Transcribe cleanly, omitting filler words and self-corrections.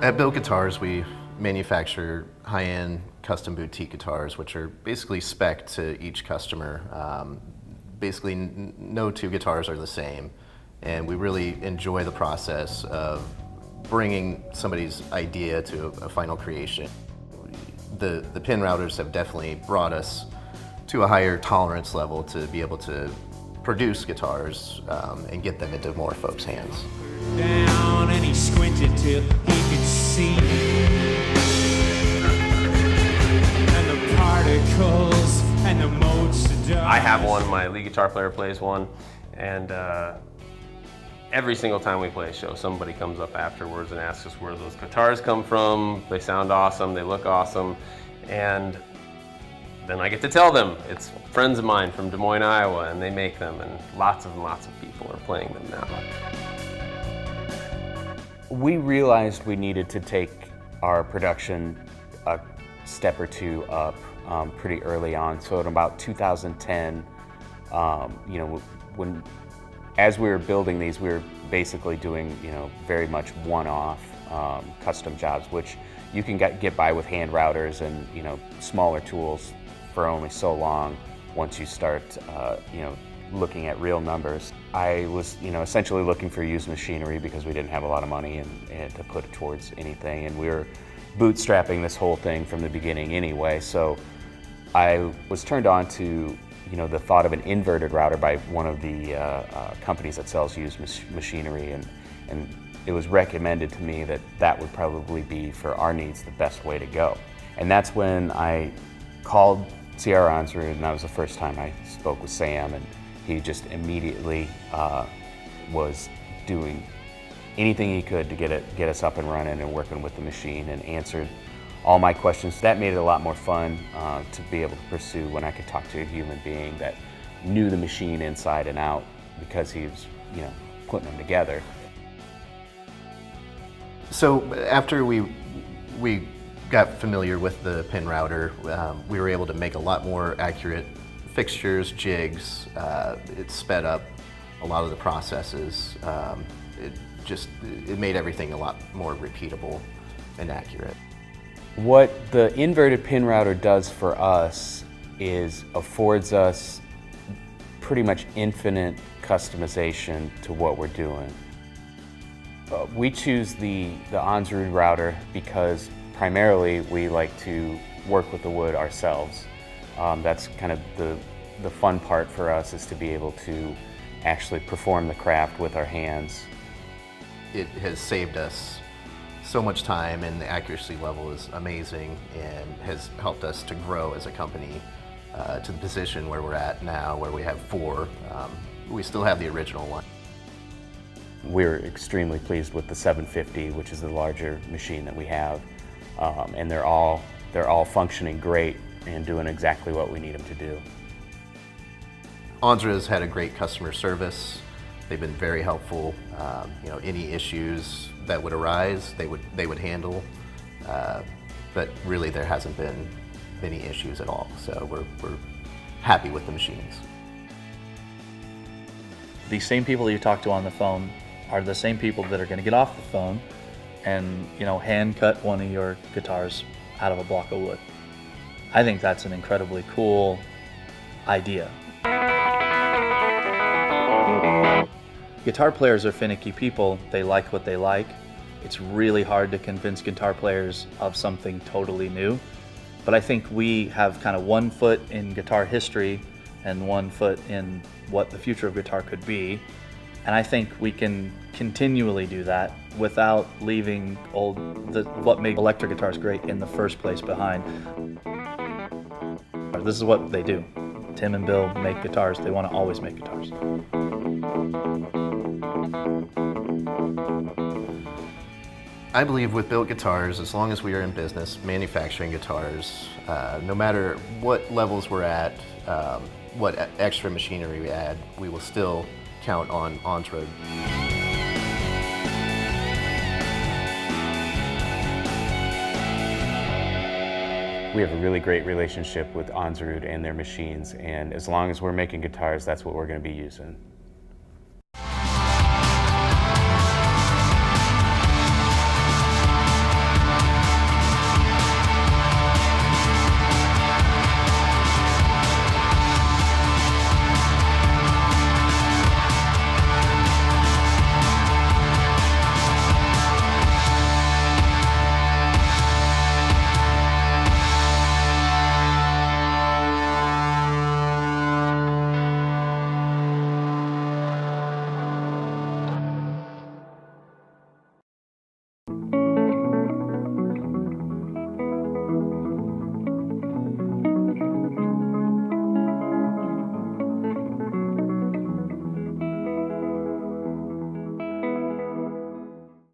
At BILT Guitars, we manufacture high-end custom boutique guitars, which are basically spec to each customer. Basically, no two guitars are the same, and we really enjoy the process of bringing somebody's idea to a final creation. The pin routers have definitely brought us to a higher tolerance level to be able to produce guitars and get them into more folks' hands. Down and he squinted till he could see, and the particles and the motes of dust. I have one, my lead guitar player plays one, and every single time we play a show, somebody comes up afterwards and asks us where those guitars come from. They sound awesome, they look awesome, and then I get to tell them. It's friends of mine from Des Moines, Iowa, and they make them, and lots of people are playing them now. We realized we needed to take our production a step or two up pretty early on. So in about 2010, as we were building these, we were basically doing, very much one-off custom jobs, which you can get by with hand routers and, smaller tools for only so long once you start, looking at real numbers. I was, essentially looking for used machinery because we didn't have a lot of money and to put towards anything, and we were bootstrapping this whole thing from the beginning anyway. So I was turned on to, the thought of an inverted router by one of the companies that sells used machinery, and it was recommended to me that that would probably be, for our needs, the best way to go. And that's when I called C.R. Onsrud, and that was the first time I spoke with Sam, and he just immediately was doing anything he could to get us up and running and working with the machine, and answered all my questions. That made it a lot more fun to be able to pursue when I could talk to a human being that knew the machine inside and out, because he was, putting them together. So after we got familiar with the pin router, we were able to make a lot more accurate fixtures, jigs. It sped up a lot of the processes. It made everything a lot more repeatable and accurate. What the inverted pin router does for us is affords us pretty much infinite customization to what we're doing. We choose the Onsrud router because primarily we like to work with the wood ourselves. That's kind of the fun part for us, is to be able to actually perform the craft with our hands. It has saved us so much time, and the accuracy level is amazing, and has helped us to grow as a company to the position where we're at now, where we have 4. We still have the original one. We're extremely pleased with the 750, which is the larger machine that we have, and they're all functioning great and doing exactly what we need them to do. Onsrud has had a great customer service. They've been very helpful. Any issues that would arise, they would handle. But really, there hasn't been any issues at all. So we're happy with the machines. The same people you talk to on the phone are the same people that are going to get off the phone and hand cut one of your guitars out of a block of wood. I think that's an incredibly cool idea. Guitar players are finicky people. They like what they like. It's really hard to convince guitar players of something totally new. But I think we have kind of one foot in guitar history and one foot in what the future of guitar could be. And I think we can continually do that without leaving what made electric guitars great in the first place behind. This is what they do. Tim and Bill make guitars. They want to always make guitars. I believe with BILT Guitars, as long as we are in business manufacturing guitars, no matter what levels we're at, what extra machinery we add, we will still count on Onsrud. We have a really great relationship with Onsrud and their machines, and as long as we're making guitars, that's what we're going to be using.